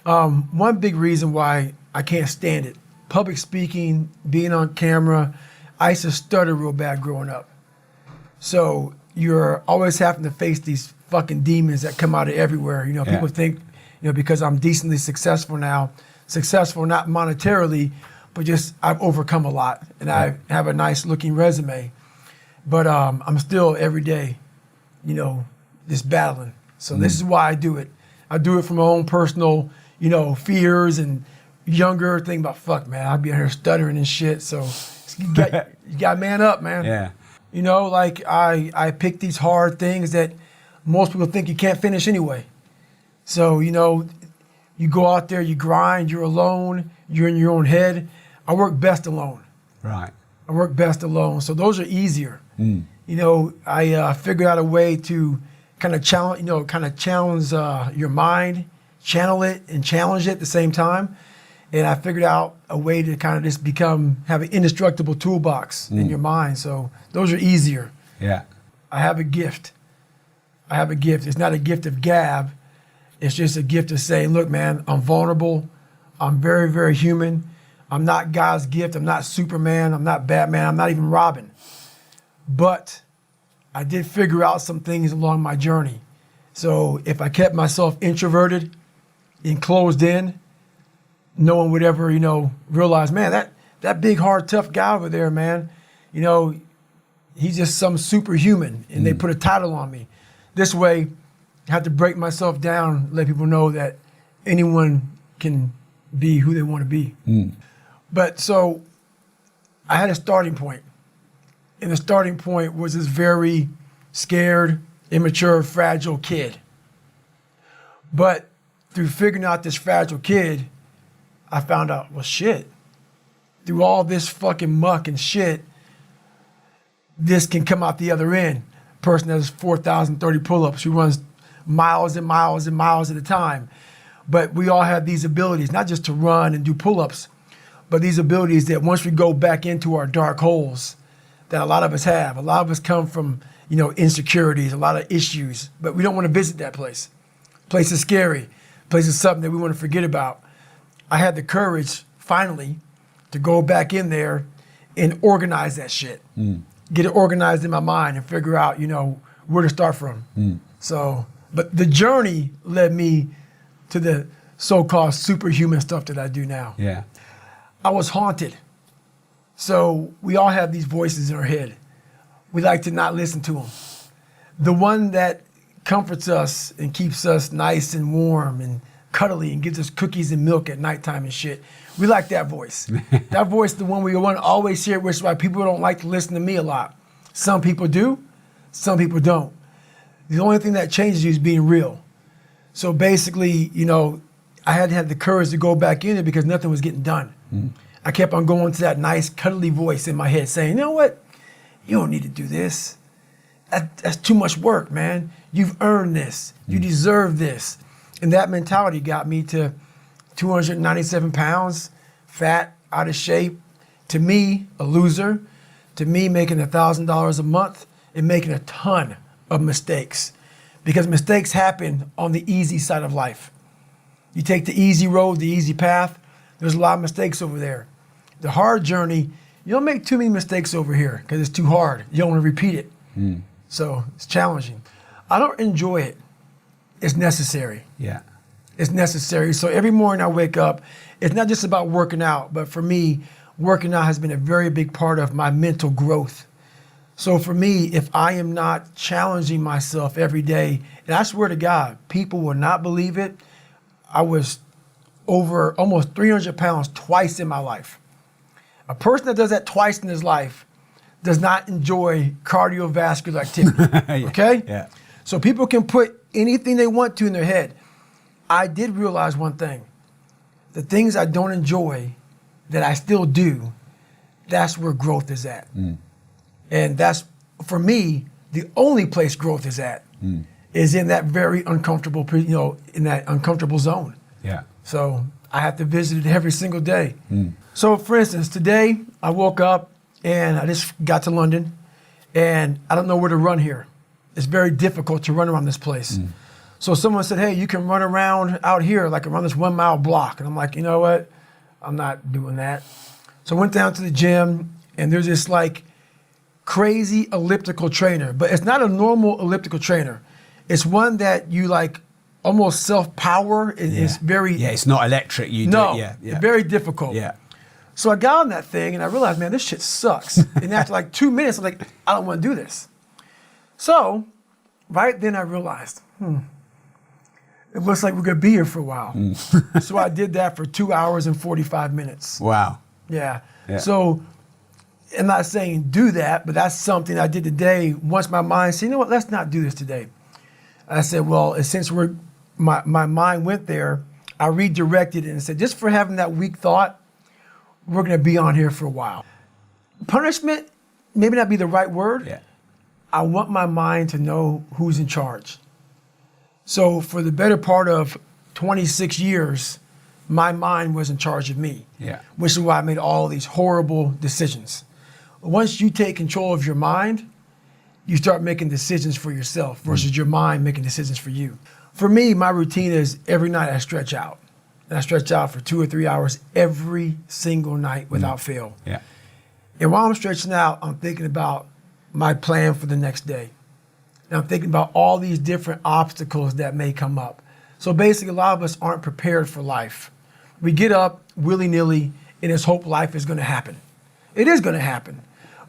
One big reason why I can't stand it, public speaking, being on camera. I used to stutter real bad growing up. So you're always having to face these fucking demons that come out of everywhere. You know, people think, you know, because I'm decently successful now, successful not monetarily, but just I've overcome a lot and I have a nice looking resume. But I'm still every day, you know, just battling. So this is why I do it. I do it for my own personal, you know, fears and younger thing about, fuck, man, I'll be out here stuttering and shit. So you got to man up, man. Yeah. You know, like I pick these hard things that most people think you can't finish anyway. So, you know, you go out there, you grind, you're alone, you're in your own head. I work best alone. Right. I work best alone. So those are easier. You know, I figured out a way to kind of challenge, your mind, channel it and challenge it at the same time. And I figured out a way to kind of just have an indestructible toolbox in your mind. So those are easier. Yeah. I have a gift. It's not a gift of gab. It's just a gift of saying, look, man, I'm vulnerable. I'm very, very human. I'm not God's gift. I'm not Superman. I'm not Batman. I'm not even Robin. But I did figure out some things along my journey. So if I kept myself introverted and closed in, no one would ever, you know, realize, man, that big, hard, tough guy over there, man, you know, he's just some superhuman, and they put a title on me. This way, I have to break myself down, let people know that anyone can be who they want to be. But so I had a starting point. And the starting point was this very scared, immature, fragile kid. But through figuring out this fragile kid, I found out, well, shit, through all this fucking muck and shit, this can come out the other end. Person that has 4,030 pull-ups, who runs miles and miles and miles at a time. But we all have these abilities, not just to run and do pull-ups, but these abilities that once we go back into our dark holes, that a lot of us have. A lot of us come from, you know, insecurities, a lot of issues, but we don't want to visit that place. Place is scary. Place is something that we want to forget about. I had the courage, finally, to go back in there and organize that shit. Get it organized in my mind and figure out, you know, where to start from. So, but the journey led me to the so-called superhuman stuff that I do now. Yeah. I was haunted. So we all have these voices in our head. We like to not listen to them. The one that comforts us and keeps us nice and warm and cuddly and gives us cookies and milk at nighttime and shit. We like that voice. That voice, the one we want to always hear, which is why people don't like to listen to me a lot. Some people do, some people don't. The only thing that changes you is being real. So basically, you know, I had to have the courage to go back in it because nothing was getting done. I kept on going to that nice cuddly voice in my head saying, you know what? You don't need to do this. That's too much work, man. You've earned this. You deserve this. And that mentality got me to 297 pounds, fat, out of shape. To me, a loser. To me, making $1,000 a month and making a ton of mistakes. Because mistakes happen on the easy side of life. You take the easy road, the easy path, there's a lot of mistakes over there. The hard journey, you don't make too many mistakes over here because it's too hard. You don't want to repeat it. So it's challenging. I don't enjoy it. It's necessary. Yeah. It's necessary. So every morning I wake up, it's not just about working out, but for me, working out has been a very big part of my mental growth. So for me, if I am not challenging myself every day, and I swear to God, people will not believe it, I was over almost 300 pounds twice in my life. A person that does that twice in his life does not enjoy cardiovascular activity, okay? Yeah. So people can put anything they want to in their head. I did realize one thing. The things I don't enjoy that I still do, that's where growth is at. And that's, for me, the only place growth is at, is in that very uncomfortable, you know, in that uncomfortable zone. Yeah. So I have to visit it every single day. So for instance, today I woke up and I just got to London and I don't know where to run here. It's very difficult to run around this place. So someone said, hey, you can run around out here, like around this 1 mile block. And I'm like, you know what? I'm not doing that. So I went down to the gym, and there's this like crazy elliptical trainer, but it's not a normal elliptical trainer. It's one that you like almost self-power. It's very... Yeah, it's not electric. You no, do it. Yeah. it's very difficult. Yeah. So I got on that thing, and I realized, man, this shit sucks. And after like 2 minutes, I'm like, I don't want to do this. So right then I realized, it looks like we're going to be here for a while. So I did that for 2 hours and 45 minutes. Wow. Yeah. Yeah. So I'm not saying do that, but that's something I did today. Once my mind said, you know what, let's not do this today. I said, well, since my mind went there, I redirected it and said, just for having that weak thought, we're going to be on here for a while. Punishment, maybe not be the right word. Yeah. I want my mind to know who's in charge. So for the better part of 26 years, my mind was in charge of me, which is why I made all these horrible decisions. Once you take control of your mind, you start making decisions for yourself versus your mind making decisions for you. For me, my routine is every night I stretch out. And I stretch out for 2 or 3 hours every single night without fail. Yeah. And while I'm stretching out, I'm thinking about my plan for the next day. And I'm thinking about all these different obstacles that may come up. So basically, a lot of us aren't prepared for life. We get up willy-nilly and just hope life is going to happen. It is going to happen,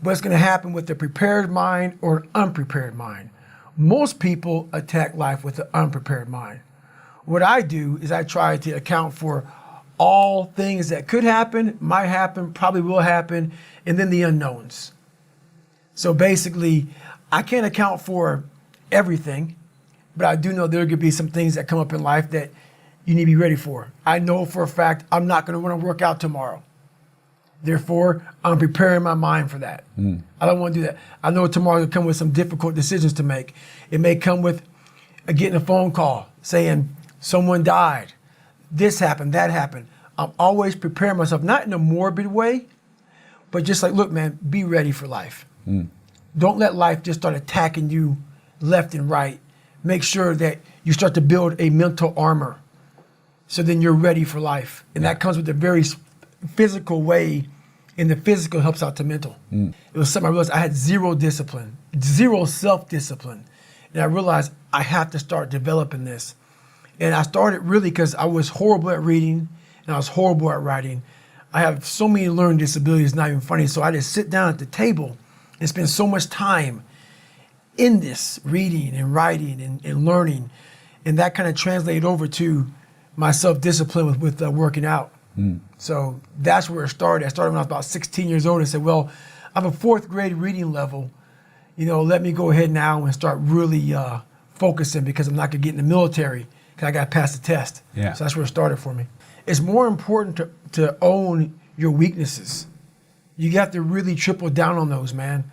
but it's going to happen with a prepared mind or an unprepared mind. Most people attack life with an unprepared mind. What I do is I try to account for all things that could happen, might happen, probably will happen, and then the unknowns. So basically, I can't account for everything, but I do know there could be some things that come up in life that you need to be ready for. I know for a fact I'm not going to want to work out tomorrow. Therefore, I'm preparing my mind for that. I don't want to do that. I know tomorrow will come with some difficult decisions to make. It may come with getting a phone call saying someone died, this happened, that happened. I'm always preparing myself, not in a morbid way, but just like, look, man, be ready for life. Don't let life just start attacking you left and right. Make sure that you start to build a mental armor so then you're ready for life. And that comes with a very physical way, and the physical helps out the mental. It was something I realized I had zero discipline, zero self-discipline. And I realized I have to start developing this. And I started really because I was horrible at reading and I was horrible at writing. I have so many learning disabilities, it's not even funny. So I just sit down at the table and spend so much time in this reading and writing and learning. And that kind of translated over to my self-discipline with working out. So that's where it started. I started when I was about 16 years old and said, well, I'm a 4th grade reading level. You know, let me go ahead now and start really focusing because I'm not going to get in the military because I got to pass the test. So that's where it started for me. It's more important to own your weaknesses. You have to really triple down on those, man.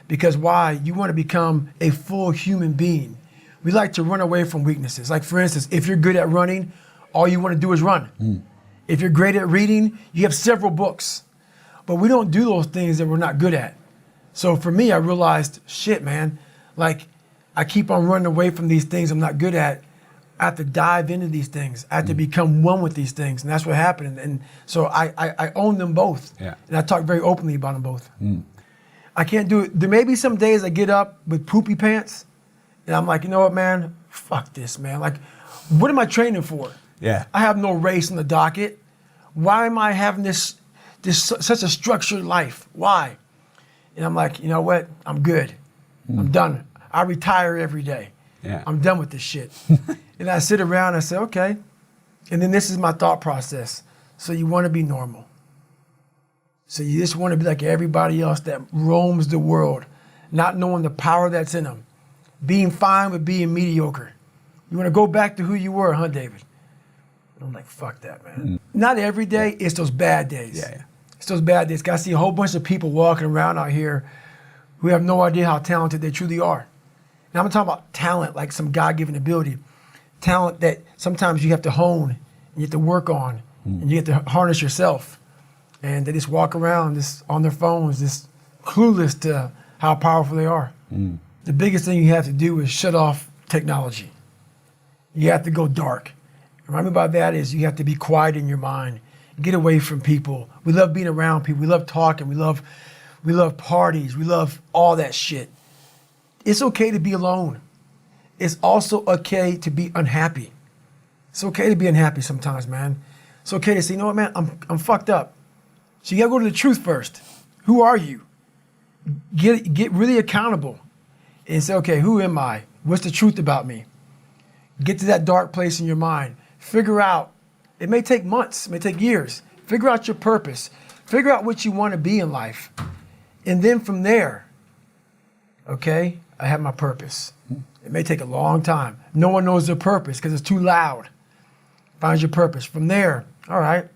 Because why? You want to become a full human being. We like to run away from weaknesses. Like for instance, if you're good at running, all you want to do is run. If you're great at reading, you have several books. But we don't do those things that we're not good at. So for me, I realized, shit, man, like I keep on running away from these things I'm not good at. I have to dive into these things. I have to become one with these things. And that's what happened. And so I own them both. And I talk very openly about them both. I can't do it. There may be some days I get up with poopy pants and I'm like, you know what, man? Fuck this, man. Like, what am I training for? I have no race on the docket. Why am I having this such a structured life? Why? And I'm like, you know what? I'm good. I'm done. I retire every day. I'm done with this shit. And I sit around and I say, okay. And then this is my thought process. So you want to be normal. So you just want to be like everybody else that roams the world, not knowing the power that's in them. Being fine with being mediocre. You want to go back to who you were, huh, David? And I'm like, fuck that, man. Not every day, it's those bad days. It's those bad days. I see a whole bunch of people walking around out here who have no idea how talented they truly are. And I'm talking about talent, like some God-given ability. Talent that sometimes you have to hone, and you have to work on, and you have to harness yourself. And they just walk around just on their phones, just clueless to how powerful they are. The biggest thing you have to do is shut off technology. You have to go dark. And what I mean by that is you have to be quiet in your mind. Get away from people. We love being around people. We love talking. We love parties. We love all that shit. It's okay to be alone. It's also okay to be unhappy. It's okay to be unhappy sometimes, man. It's okay to say, you know what, man, I'm fucked up. So you gotta go to the truth first. Who are you? Get really accountable and say, okay, who am I? What's the truth about me? Get to that dark place in your mind. Figure out, it may take months, it may take years. Figure out your purpose. Figure out what you want to be in life. And then from there, okay, I have my purpose. It may take a long time. No one knows their purpose because it's too loud. Find your purpose. From there, all right,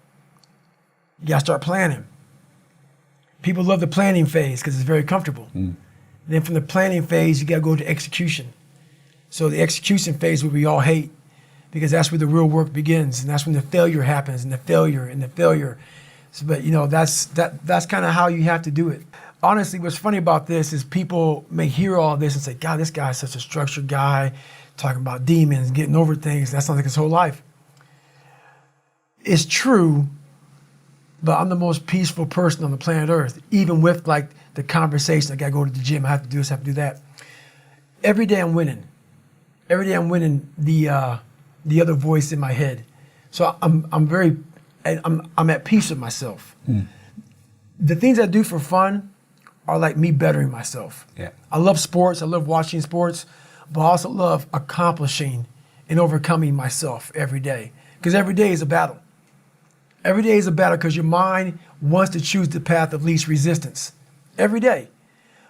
you got to start planning. People love the planning phase because it's very comfortable. Then from the planning phase, you got to go to execution. So the execution phase, what we all hate, because that's where the real work begins, and that's when the failure happens, and the failure. So, but you know, that's kind of how you have to do it. Honestly, what's funny about this is people may hear all this and say, God, this guy's such a structured guy, talking about demons, getting over things. That sounds like his whole life. It's true, but I'm the most peaceful person on the planet Earth, even with like the conversation. I gotta go to the gym, I have to do this, I have to do that. Every day I'm winning. Every day I'm winning the other voice in my head. So I'm at peace with myself. The things I do for fun are like me bettering myself. Yeah. I love sports, I love watching sports, but I also love accomplishing and overcoming myself every day. Because every day is a battle. Every day is a battle because your mind wants to choose the path of least resistance. Every day.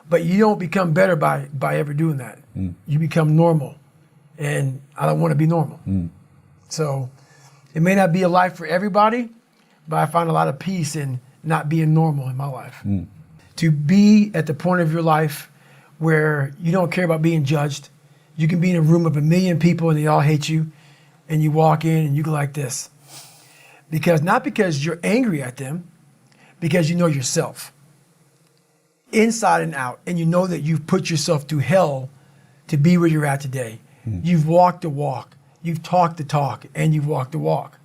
But you don't become better by ever doing that. You become normal. And I don't want to be normal. So it may not be a life for everybody, but I find a lot of peace in not being normal in my life. To be at the point of your life where you don't care about being judged. You can be in a room of 1 million people and they all hate you. And you walk in and you go like this. Not because you're angry at them, because you know yourself. Inside and out. And you know that you've put yourself through hell to be where you're at today. You've walked the walk. You've talked the talk. And you've walked the walk.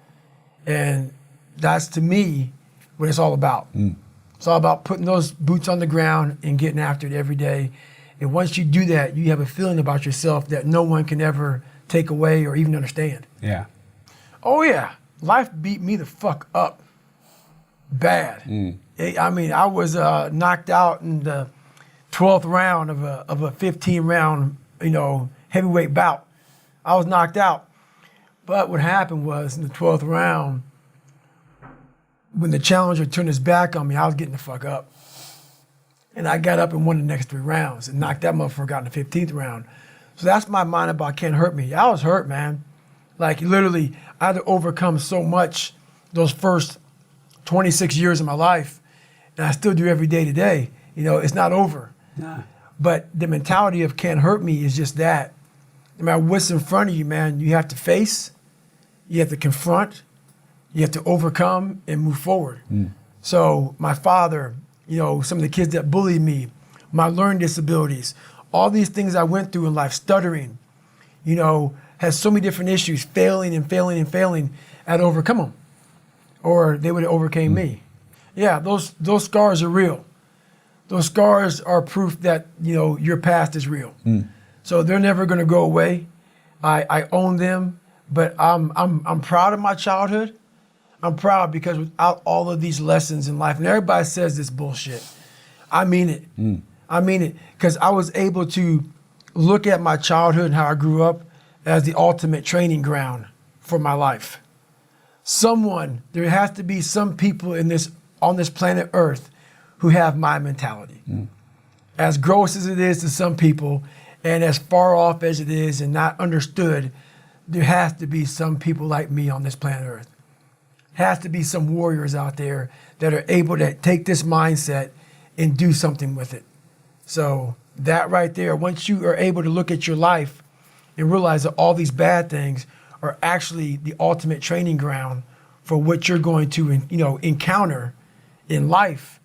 And that's, to me, what it's all about. It's all about putting those boots on the ground and getting after it every day. And once you do that, you have a feeling about yourself that no one can ever take away or even understand. Yeah. Oh, yeah. Life beat me the fuck up bad. I mean, I was knocked out in the 12th round of a 15-round, heavyweight bout. I was knocked out. But what happened was in the 12th round, when the challenger turned his back on me, I was getting the fuck up. And I got up and won the next 3 rounds and knocked that motherfucker out in the 15th round. So that's my mind about can't hurt me. I was hurt, man. Like literally, I had to overcome so much those first 26 years of my life. And I still do every day today. It's not over. Nah. But the mentality of can't hurt me is just that. No matter what's in front of you, man, you have to face, you have to confront, you have to overcome and move forward. So my father, some of the kids that bullied me, my learning disabilities, all these things I went through in life, stuttering, has so many different issues, failing. I had to overcome them. Or they would have overcame me. Yeah, those scars are real. Those scars are proof that, your past is real. So they're never gonna go away. I own them, but I'm proud of my childhood. I'm proud because without all of these lessons in life, and everybody says this bullshit, I mean it. I mean it, because I was able to look at my childhood and how I grew up as the ultimate training ground for my life. There has to be some people on this planet Earth who have my mentality. As gross as it is to some people, and as far off as it is and not understood, there has to be some people like me on this planet Earth. Has to be some warriors out there that are able to take this mindset and do something with it. So that right there, once you are able to look at your life and realize that all these bad things are actually the ultimate training ground for what you're going to, encounter in life,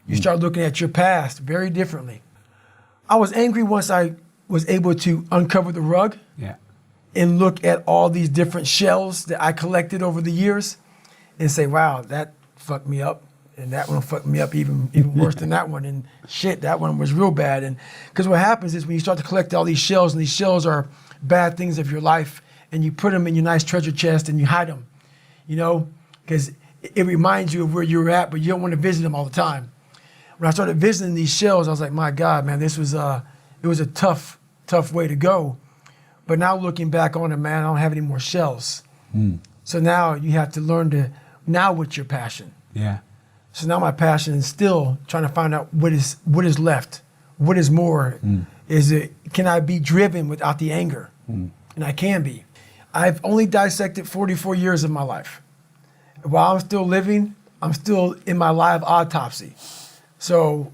you start looking at your past very differently. I was angry once I was able to uncover the rug. Yeah. and look at all these different shells that I collected over the years and say, wow, that fucked me up. And that one fucked me up even worse than that one. And shit, that one was real bad. And because what happens is when you start to collect all these shells, and these shells are bad things of your life, and you put them in your nice treasure chest and you hide them, you know, because it reminds you of where you were at, but you don't want to visit them all the time. When I started visiting these shells, I was like, my God, man, this was it was a tough way to go. But now looking back on it, man, I don't have any more shells. So now you have to learn to, now what's your passion? Yeah. So now my passion is still trying to find out what is left, what is more. Can I be driven without the anger? And I can be. I've only dissected 44 years of my life. While I'm still living, I'm still in my live autopsy. So,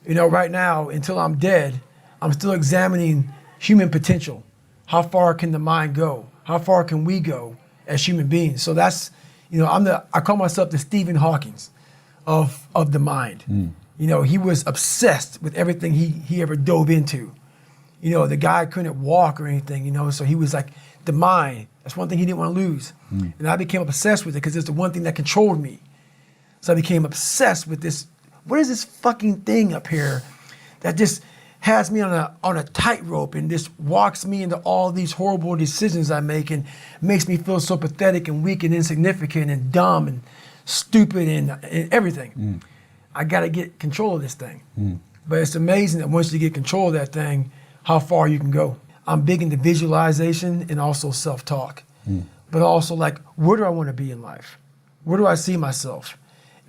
you know, right now, until I'm dead, I'm still examining human potential. How far can the mind go? How far can we go as human beings? So that's, you know, I call myself the Stephen Hawkins of the mind. You know, he was obsessed with everything he ever dove into. You know, the guy couldn't walk or anything, you know, so he was like, the mind, that's one thing he didn't want to lose. And I became obsessed with it because it's the one thing that controlled me. So I became obsessed with this. What is this fucking thing up here that just has me on a tightrope and just walks me into all these horrible decisions I make and makes me feel so pathetic and weak and insignificant and dumb and stupid and everything. I got to get control of this thing. But it's amazing that once you get control of that thing, how far you can go. I'm big into visualization and also self-talk. But also like, where do I want to be in life? Where do I see myself?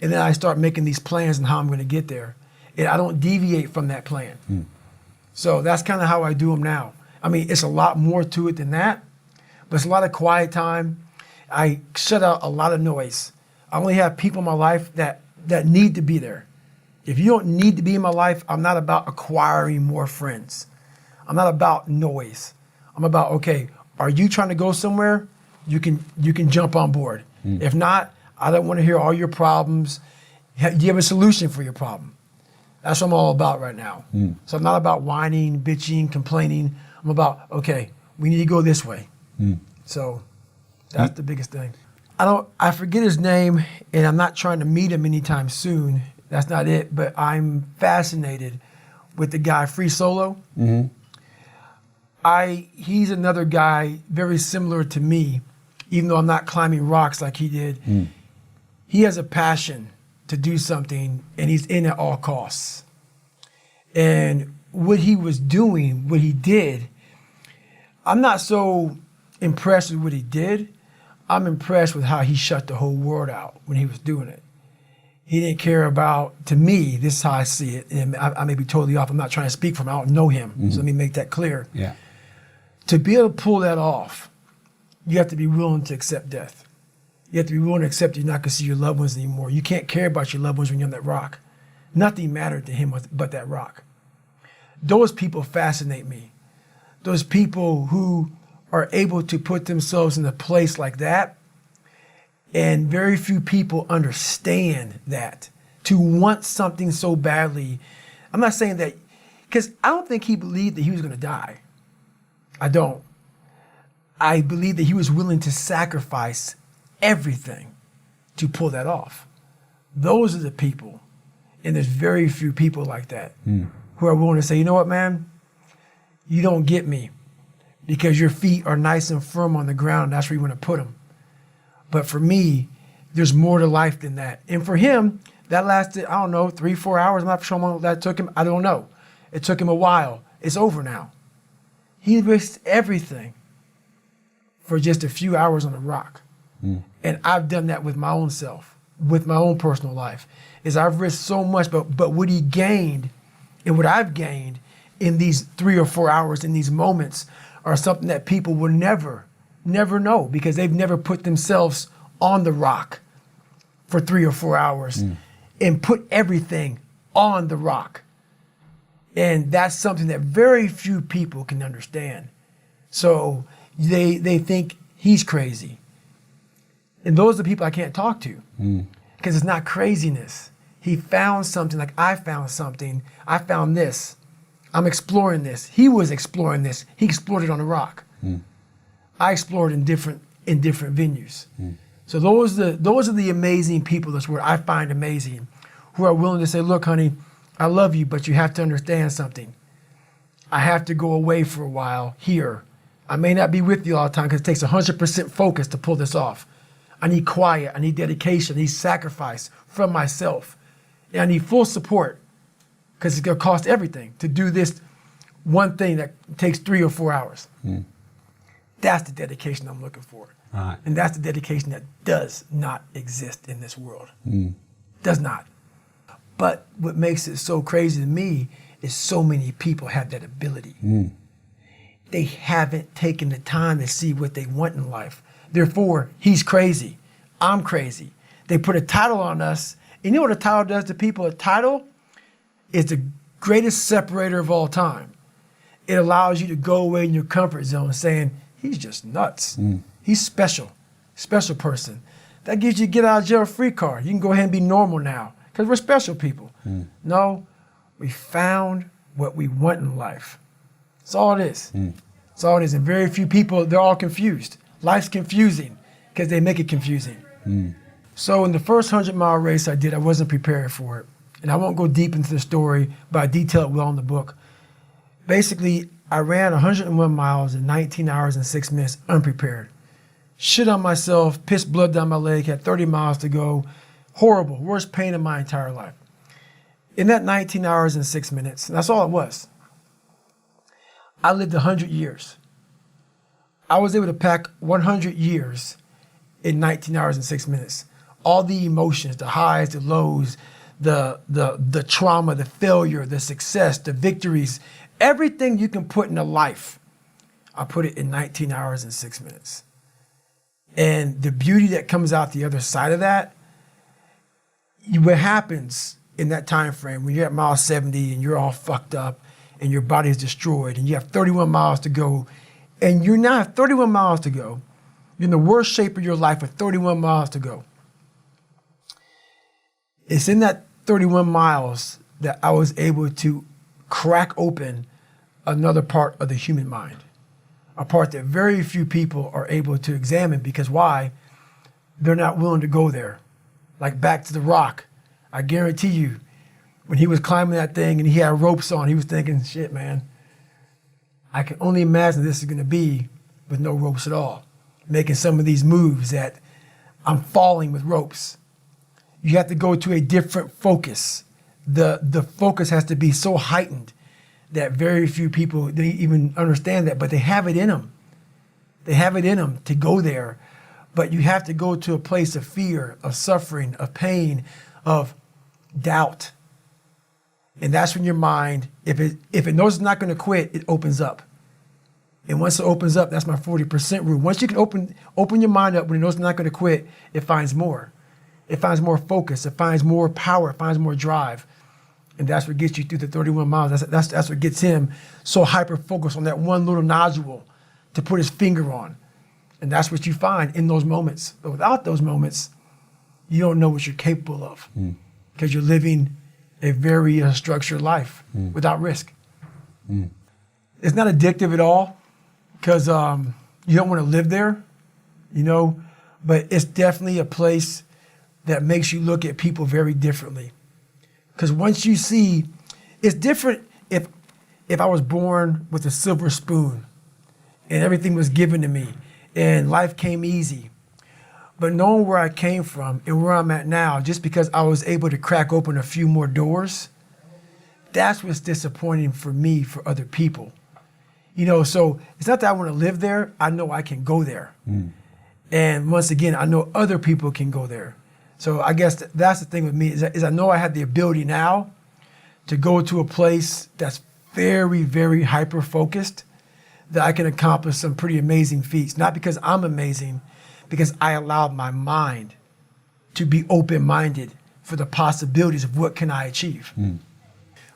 And then I start making these plans and how I'm going to get there. And I don't deviate from that plan. So that's kind of how I do them now. I mean, it's a lot more to it than that, but it's a lot of quiet time. I shut out a lot of noise. I only have people in my life that need to be there. If you don't need to be in my life, I'm not about acquiring more friends. I'm not about noise. I'm about, okay, are you trying to go somewhere? You can jump on board. If not, I don't want to hear all your problems. Do you have a solution for your problem? That's what I'm all about right now. So I'm not about whining, bitching, complaining. I'm about, okay, we need to go this way. So that's the biggest thing. I forget his name, and I'm not trying to meet him anytime soon. That's not it, but I'm fascinated with the guy, Free Solo. He's another guy very similar to me, even though I'm not climbing rocks like he did. He has a passion to do something, and he's in at all costs. And what he was doing, what he did, I'm not so impressed with what he did. I'm impressed with how he shut the whole world out when he was doing it. He didn't care about, to me, this is how I see it, and I may be totally off. I'm not trying to speak for him. I don't know him, so let me make that clear. Yeah. To be able to pull that off, you have to be willing to accept death. You have to be willing to accept you're not going to see your loved ones anymore. You can't care about your loved ones when you're on that rock. Nothing mattered to him but that rock. Those people fascinate me. Those people who are able to put themselves in a place like that, and very few people understand that. To want something so badly, I'm not saying that, because I don't think he believed that he was going to die. I don't. I believe that he was willing to sacrifice everything to pull that off. Those are the people, and there's very few people like that who are willing to say, you know what, man, you don't get me because your feet are nice and firm on the ground, and that's where you want to put them. But for me, there's more to life than that. And for him, that lasted, I don't know, 3-4 hours. I'm not sure how long that took him. I don't know. It took him a while. It's over now. He risked everything for just a few hours on a rock. And I've done that with my own self, with my own personal life, is I've risked so much, but what he gained and what I've gained in these 3 or 4 hours, in these moments, are something that people will never know, because they've never put themselves on the rock for 3 or 4 hours and put everything on the rock. And that's something that very few people can understand. So they think he's crazy. And those are the people I can't talk to, because it's not craziness. He found something like I found something. I found this. I'm exploring this. He was exploring this. He explored it on a rock. I explored in different venues. So those are the amazing people. That's what I find amazing, who are willing to say, look, honey, I love you, but you have to understand something. I have to go away for a while here. I may not be with you all the time because it takes 100% focus to pull this off. I need quiet, I need dedication, I need sacrifice from myself. And I need full support because it's gonna cost everything to do this one thing that takes 3 or 4 hours. That's the dedication I'm looking for. Right. And that's the dedication that does not exist in this world. Does not. But what makes it so crazy to me is so many people have that ability. They haven't taken the time to see what they want in life. Therefore, he's crazy. I'm crazy. They put a title on us. And you know what a title does to people? A title is the greatest separator of all time. It allows you to go away in your comfort zone saying, he's just nuts. He's special person. That gives you a get out of jail free card. You can go ahead and be normal now because we're special people. No, we found what we want in life. That's all it is. That's all it is. And very few people, they're all confused. Life's confusing because they make it confusing. So in the first 100-mile race I did, I wasn't prepared for it. And I won't go deep into the story, but I detail it well in the book. Basically, I ran 101 miles in 19 hours and 6 minutes unprepared. Shit on myself, pissed blood down my leg, had 30 miles to go. Horrible, worst pain in my entire life. In that 19 hours and 6 minutes, and that's all it was, I lived 100 years. I was able to pack 100 years in 19 hours and 6 minutes. All the emotions, the highs, the lows, the trauma, the failure, the success, the victories, everything you can put in a life, I put it in 19 hours and 6 minutes. And the beauty that comes out the other side of that, what happens in that time frame when you're at mile 70 and you're all fucked up and your body is destroyed and you have 31 miles to go, and you now have 31 miles to go, you're in the worst shape of your life with 31 miles to go. It's in that 31 miles that I was able to crack open another part of the human mind, a part that very few people are able to examine because why? They're not willing to go there. Like back to the Rock. I guarantee you, when he was climbing that thing and he had ropes on, he was thinking, shit, man, I can only imagine this is gonna be with no ropes at all. Making some of these moves that I'm falling with ropes. You have to go to a different focus. The focus has to be so heightened that very few people, they even understand that, but they have it in them. They have it in them to go there. But you have to go to a place of fear, of suffering, of pain, of doubt. And that's when your mind, if it knows it's not going to quit, it opens up. And once it opens up, that's my 40% rule. Once you can open your mind up when it knows it's not going to quit, it finds more. It finds more focus. It finds more power. It finds more drive. And that's what gets you through the 31 miles. That's what gets him so hyper-focused on that one little nodule to put his finger on. And that's what you find in those moments. But without those moments, you don't know what you're capable of because you're living a very structured life without risk. It's not addictive at all because you don't want to live there, you know, but it's definitely a place that makes you look at people very differently. Because once you see, it's different if I was born with a silver spoon and everything was given to me and life came easy. But knowing where I came from and where I'm at now, just because I was able to crack open a few more doors, that's what's disappointing for me, for other people. You know, so it's not that I want to live there, I know I can go there. And once again, I know other people can go there. So I guess that's the thing with me, is I know I have the ability now to go to a place that's very, very hyper-focused, that I can accomplish some pretty amazing feats. Not because I'm amazing, because I allowed my mind to be open-minded for the possibilities of what can I achieve.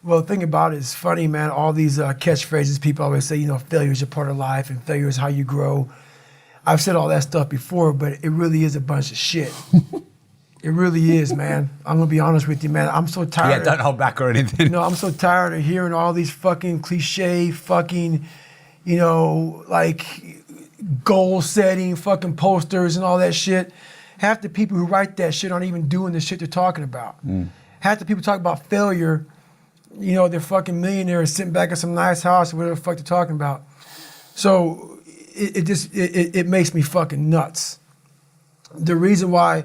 Well, the thing about it is funny, man, all these catchphrases people always say, you know, failure is a part of life and failure is how you grow. I've said all that stuff before, but it really is a bunch of shit. It really is, man. I'm gonna be honest with you, man. I'm so tired. Yeah, don't hold back or anything. No, I'm so tired of hearing all these fucking cliche fucking, you know, like goal setting, fucking posters and all that shit. Half the people who write that shit aren't even doing the shit they're talking about. Half the people talk about failure, you know, they're fucking millionaires sitting back in some nice house or whatever the fuck they're talking about. So it makes me fucking nuts. The reason why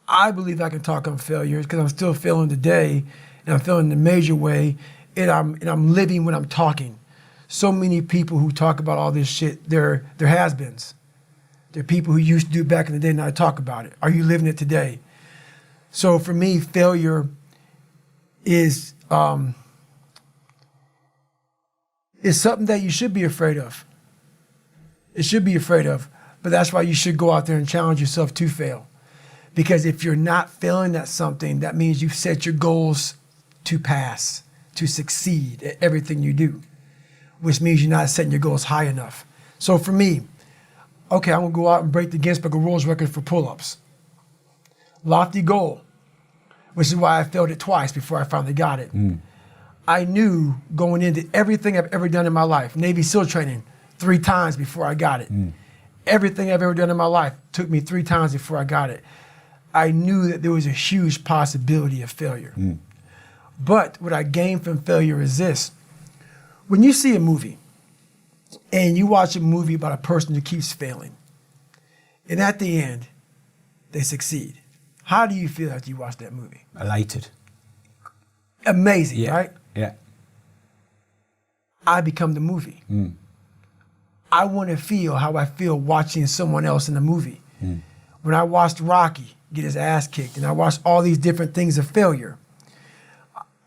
I believe I can talk on failure is because I'm still failing today, and I'm failing in a major way, and I'm living when I'm talking. So many people who talk about all this shit, they're has-beens. They're people who used to do it back in the day, now talk about it. Are you living it today? So for me, failure is something that you should be afraid of. It should be afraid of, but that's why you should go out there and challenge yourself to fail. Because if you're not failing at something, that means you've set your goals to pass, to succeed at everything you do, which means you're not setting your goals high enough. So for me, okay, I'm gonna go out and break the Guinness Book of World Record for pull-ups. Lofty goal, which is why I failed it twice before I finally got it. I knew going into everything I've ever done in my life, Navy SEAL training, 3 times before I got it. Everything I've ever done in my life took me 3 times before I got it. I knew that there was a huge possibility of failure. But what I gained from failure is this. When you see a movie and you watch a movie about a person who keeps failing, and at the end, they succeed, how do you feel after you watch that movie? Elated. Amazing, right? Yeah. I become the movie. I want to feel how I feel watching someone else in the movie. When I watched Rocky get his ass kicked and I watched all these different things of failure,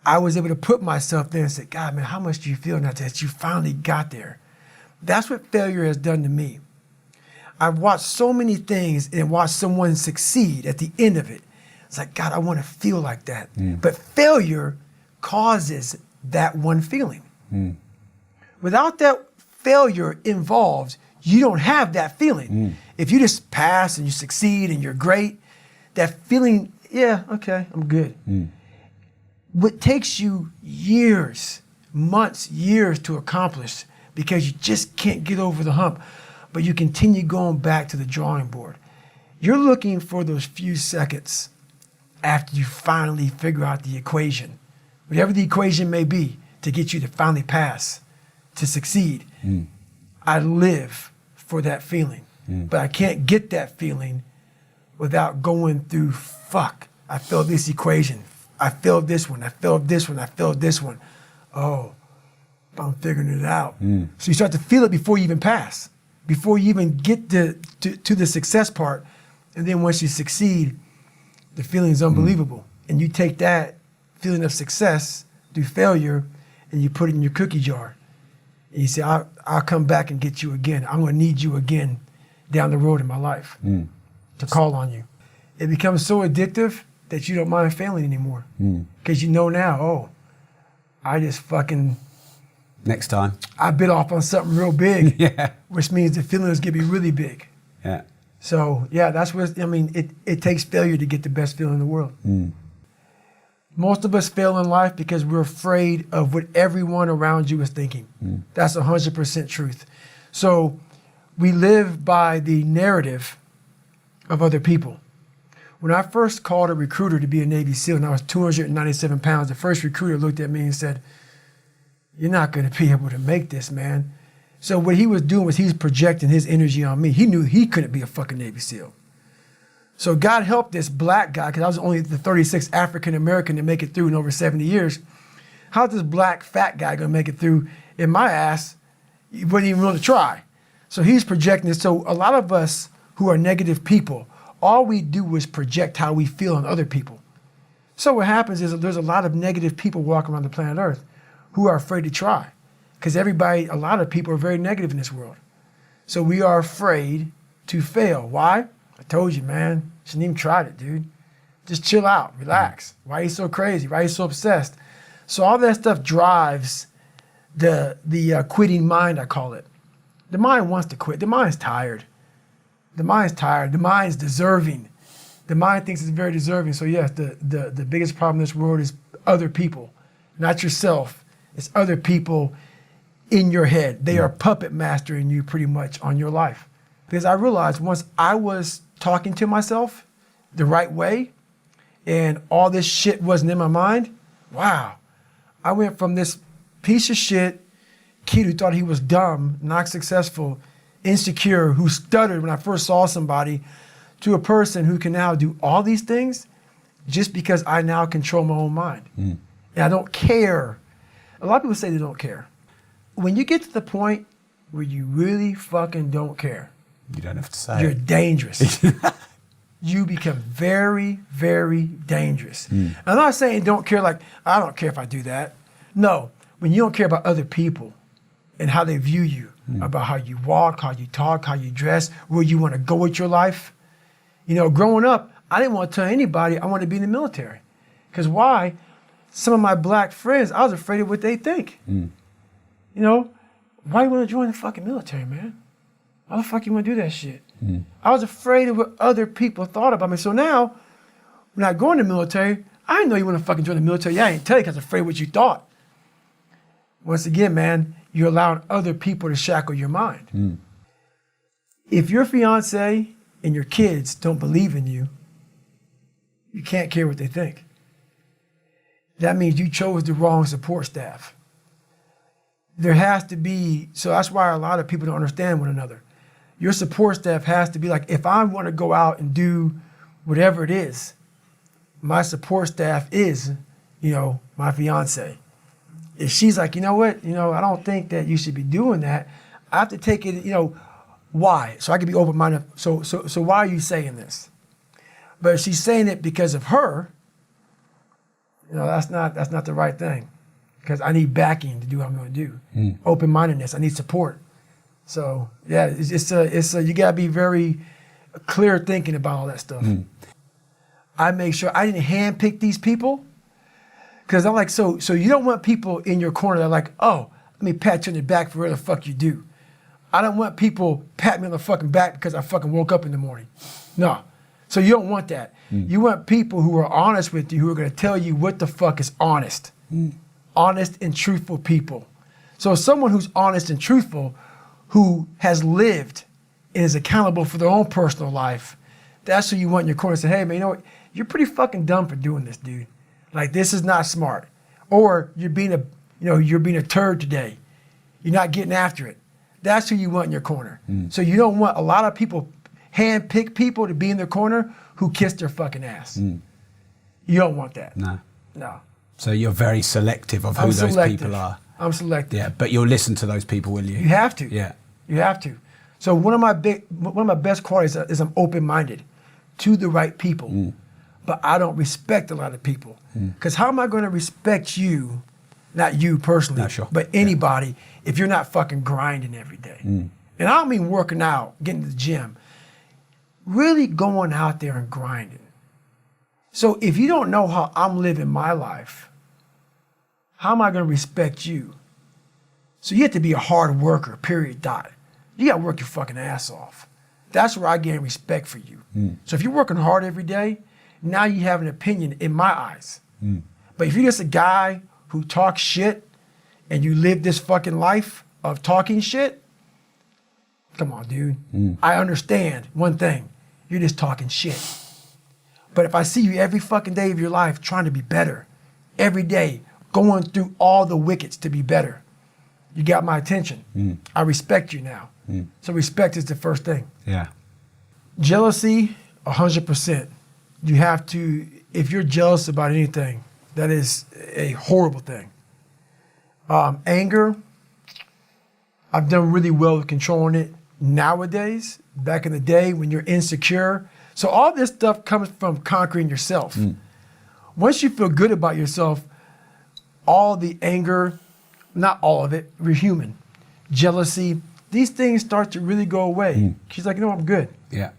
I was able to put myself there and say, God, man, how much do you feel now that you finally got there? That's what failure has done to me. I've watched so many things and watched someone succeed at the end of it. It's like, God, I want to feel like that. But failure causes that one feeling. Without that failure involved, you don't have that feeling. If you just pass and you succeed and you're great, that feeling, yeah, okay, I'm good. What takes you years, months, years to accomplish because you just can't get over the hump, but you continue going back to the drawing board. You're looking for those few seconds after you finally figure out the equation, whatever the equation may be, to get you to finally pass, to succeed. I live for that feeling, but I can't get that feeling without going through, fuck, I failed this equation. I failed this one, I failed this one, I failed this one. Oh, I'm figuring it out. So you start to feel it before you even pass, before you even get to the success part. And then once you succeed, the feeling is unbelievable. And you take that feeling of success through failure and you put it in your cookie jar. And you say, I'll come back and get you again. I'm gonna need you again down the road in my life to call on you. It becomes so addictive that you don't mind failing anymore. Because you know now, oh, I just fucking... Next time. I bit off on something real big. Yeah. Which means the feeling is gonna be really big. Yeah. So yeah, that's what, I mean, it takes failure to get the best feeling in the world. Most of us fail in life because we're afraid of what everyone around you is thinking. That's 100% truth. So we live by the narrative of other people. When I first called a recruiter to be a Navy SEAL and I was 297 pounds, the first recruiter looked at me and said, you're not gonna be able to make this, man. So what he was doing was he was projecting his energy on me. He knew he couldn't be a fucking Navy SEAL. So God help this black guy, because I was only the 36th African American to make it through in over 70 years. How's this black fat guy gonna make it through in my ass? He wasn't even willing to try. So he's projecting this. So a lot of us who are negative people, all we do is project how we feel on other people. So what happens is there's a lot of negative people walking around the planet Earth who are afraid to try. Because everybody, a lot of people are very negative in this world. So we are afraid to fail. Why? I told you, man, shouldn't even tried it, dude. Just chill out, relax. Why are you so crazy? Why are you so obsessed? So all that stuff drives the quitting mind, I call it. The mind wants to quit. The mind's tired. The mind's tired. The mind's deserving. The mind thinks it's very deserving. So yes, the biggest problem in this world is other people, not yourself. It's other people in your head. They are puppet mastering you pretty much on your life. Because I realized once I was talking to myself the right way and all this shit wasn't in my mind, wow. I went from this piece of shit kid who thought he was dumb, not successful, insecure, who stuttered when I first saw somebody, to a person who can now do all these things just because I now control my own mind. And I don't care. A lot of people say they don't care. When you get to the point where you really fucking don't care, you don't have to say you're it. dangerous. You become very, very dangerous. I'm not saying don't care like, I don't care if I do that. No, when you don't care about other people and how they view you, about how you walk, how you talk, how you dress, where you want to go with your life. You know, growing up, I didn't want to tell anybody I wanted to be in the military. Because why? Some of my black friends, I was afraid of what they think. You know, why you want to join the fucking military, man? Why the fuck you want to do that shit? I was afraid of what other people thought about me. So now, when I go in the military, I didn't know you want to fucking join the military. Yeah, I didn't tell you because I was afraid of what you thought. Once again, man, you're allowing other people to shackle your mind. If your fiance and your kids don't believe in you, you can't care what they think. That means you chose the wrong support staff. There has to be, so that's why a lot of people don't understand one another. Your support staff has to be like, if I want to go out and do whatever it is, my support staff is, you know, my fiance. If she's like, you know what, you know, I don't think that you should be doing that, I have to take it, you know, why? So I can be open-minded. So why are you saying this? But if she's saying it because of her, you know, that's not the right thing. Because I need backing to do what I'm going to do. Open-mindedness. I need support. So yeah, it's you gotta be very clear thinking about all that stuff. I make sure I didn't handpick these people, because I'm like, so you don't want people in your corner that are like, oh, let me pat you on the back for whatever the fuck you do. I don't want people pat me on the fucking back because I fucking woke up in the morning. No. So you don't want that. You want people who are honest with you, who are going to tell you what the fuck is honest. Honest and truthful people. So someone who's honest and truthful, who has lived and is accountable for their own personal life, that's who you want in your corner. Say, hey man, you know what? You're pretty fucking dumb for doing this, dude. Like, this is not smart. Or you're being a turd today. You're not getting after it. That's who you want in your corner. So you don't want a lot of people, hand-pick people to be in their corner who kiss their fucking ass. You don't want that. No. So you're very selective of who those people are. I'm selective. Yeah, but you'll listen to those people, will you? You have to. Yeah. You have to. So one of my best qualities is I'm open-minded to the right people. But I don't respect a lot of people. Because how am I going to respect you, not you personally, but anybody, if you're not fucking grinding every day? And I don't mean working out, getting to the gym. Really going out there and grinding. So if you don't know how I'm living my life, how am I going to respect you? So you have to be a hard worker, period, dot. You got to work your fucking ass off. That's where I gain respect for you. So if you're working hard every day, now you have an opinion in my eyes. But if you're just a guy who talks shit and you live this fucking life of talking shit, come on, dude. I understand one thing. You're just talking shit. But if I see you every fucking day of your life trying to be better, every day, going through all the wickets to be better, you got my attention. I respect you now. So respect is the first thing. Yeah. Jealousy, 100%. You have to, if you're jealous about anything, that is a horrible thing. Anger, I've done really well with controlling it nowadays. Back in the day when you're insecure. So all this stuff comes from conquering yourself. Once you feel good about yourself, all the anger, not all of it, we're human. Jealousy, these things start to really go away. She's like, you know, I'm good. Yeah.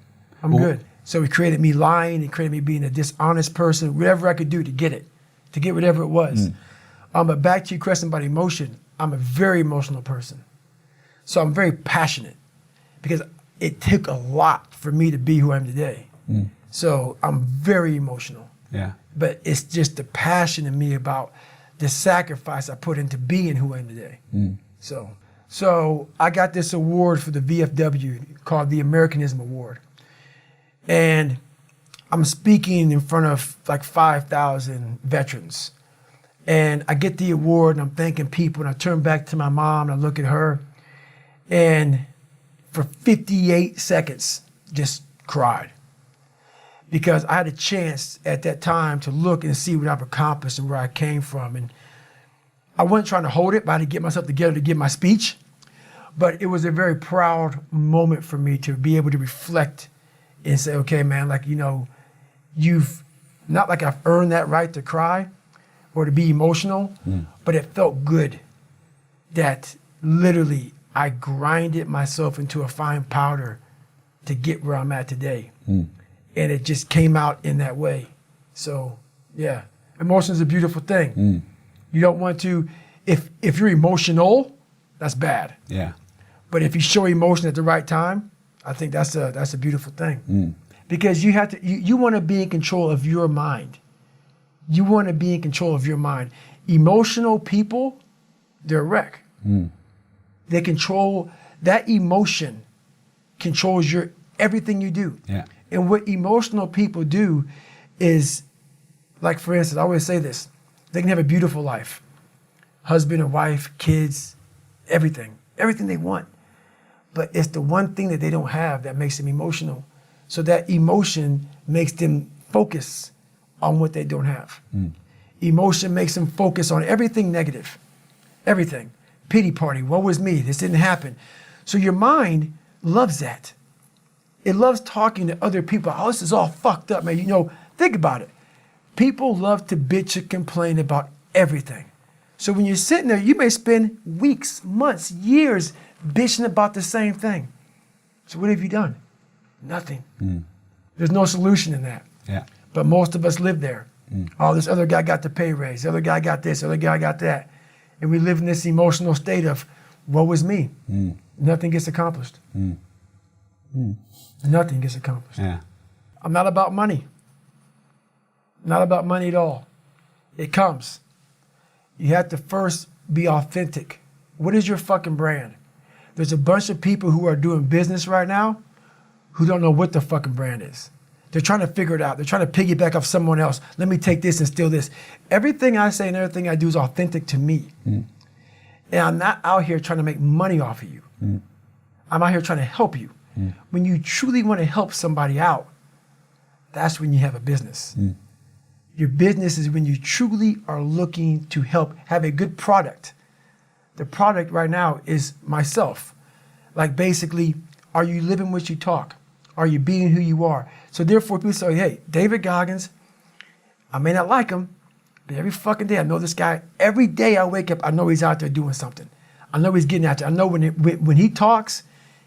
I'm good. So it created me lying, it created me being a dishonest person, whatever I could do to get it, to get whatever it was. But back to your question about emotion, I'm a very emotional person. So I'm very passionate because it took a lot for me to be who I am today. So I'm very emotional. Yeah. But it's just the passion in me about the sacrifice I put into being who I am today. So So I got this award for the VFW called the Americanism Award. And I'm speaking in front of like 5,000 veterans. And I get the award and I'm thanking people and I turn back to my mom and I look at her and for 58 seconds just cried. Because I had a chance at that time to look and see what I've accomplished and where I came from. And I wasn't trying to hold it, but I had to get myself together to give my speech. But it was a very proud moment for me to be able to reflect and say, okay, man, like, you know, you've, not like I've earned that right to cry or to be emotional, but it felt good that literally I grinded myself into a fine powder to get where I'm at today. And it just came out in that way. So, yeah, emotion is a beautiful thing. You don't want to, if you're emotional, that's bad. Yeah. But if you show emotion at the right time, I think that's a beautiful thing. Because you have to, you want to be in control of your mind. You want to be in control of your mind. Emotional people, they're a wreck. They control, that emotion controls your everything you do. Yeah. And what emotional people do is, like for instance, I always say this, they can have a beautiful life. Husband and wife, kids, everything they want. But it's the one thing that they don't have that makes them emotional. So that emotion makes them focus on what they don't have. Emotion makes them focus on everything negative, everything. Pity party, woe was me, this didn't happen. So your mind loves that. It loves talking to other people. Oh, this is all fucked up, man. You know, think about it. People love to bitch and complain about everything. So when you're sitting there, you may spend weeks, months, years bitching about the same thing. So what have you done? Nothing. There's no solution in that. Yeah. But most of us live there. Oh, this other guy got the pay raise. The other guy got this. The other guy got that. And we live in this emotional state of, woe is me. Nothing gets accomplished. Nothing gets accomplished. Yeah. I'm not about money. Not about money at all. It comes. You have to first be authentic. What is your fucking brand? There's a bunch of people who are doing business right now who don't know what the fucking brand is. They're trying to figure it out. They're trying to piggyback off someone else. Let me take this and steal this. Everything I say and everything I do is authentic to me. And I'm not out here trying to make money off of you. I'm out here trying to help you. When you truly want to help somebody out, that's when you have a business. Your business is when you truly are looking to help have a good product. The product right now is myself. Like basically, are you living what you talk? Are you being who you are? So therefore people say, hey, David Goggins, I may not like him, but every fucking day I know this guy. Every day I wake up, I know he's out there doing something. I know he's getting out there. I know when he talks,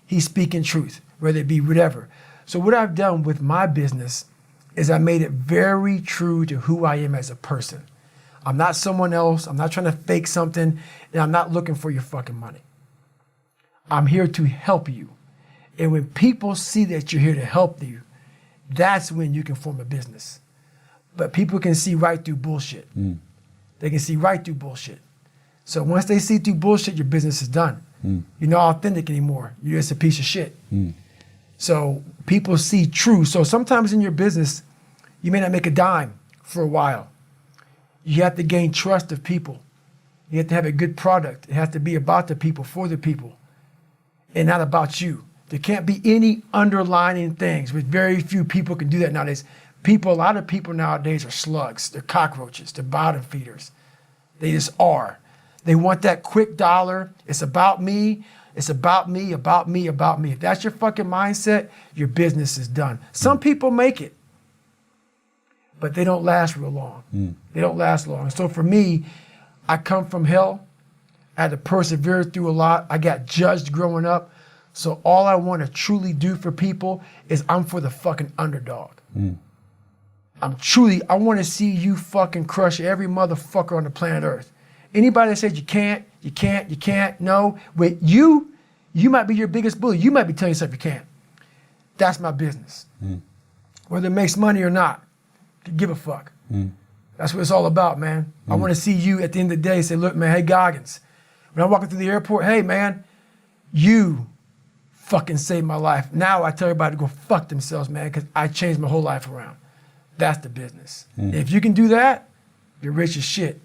he's speaking truth, whether it be whatever. So what I've done with my business is I made it very true to who I am as a person. I'm not someone else. I'm not trying to fake something, and I'm not looking for your fucking money. I'm here to help you. And when people see that you're here to help you, that's when you can form a business. But people can see right through bullshit. They can see right through bullshit. So once they see through bullshit, your business is done. You're not authentic anymore. You're just a piece of shit. So people see true. So sometimes in your business, you may not make a dime for a while. You have to gain trust of people. You have to have a good product. It has to be about the people, for the people, and not about you. There can't be any underlining things, which very few people can do that nowadays. A lot of people nowadays are slugs. They're cockroaches. They're bottom feeders. They just are. They want that quick dollar. It's about me. It's about me, about me, about me. If that's your fucking mindset, your business is done. Some people make it, but they don't last real long. They don't last long. So for me, I come from hell. I had to persevere through a lot. I got judged growing up. So all I want to truly do for people is I'm for the fucking underdog. I want to see you fucking crush every motherfucker on the planet Earth. Anybody that says you can't, no. Wait, you might be your biggest bully. You might be telling yourself you can't. That's my business. Whether it makes money or not, give a fuck. That's what it's all about, man. I want to see you at the end of the day say, look, man, hey, Goggins. When I'm walking through the airport, hey, man, you fucking saved my life. Now I tell everybody to go fuck themselves, man, because I changed my whole life around. That's the business. If you can do that, you're rich as shit.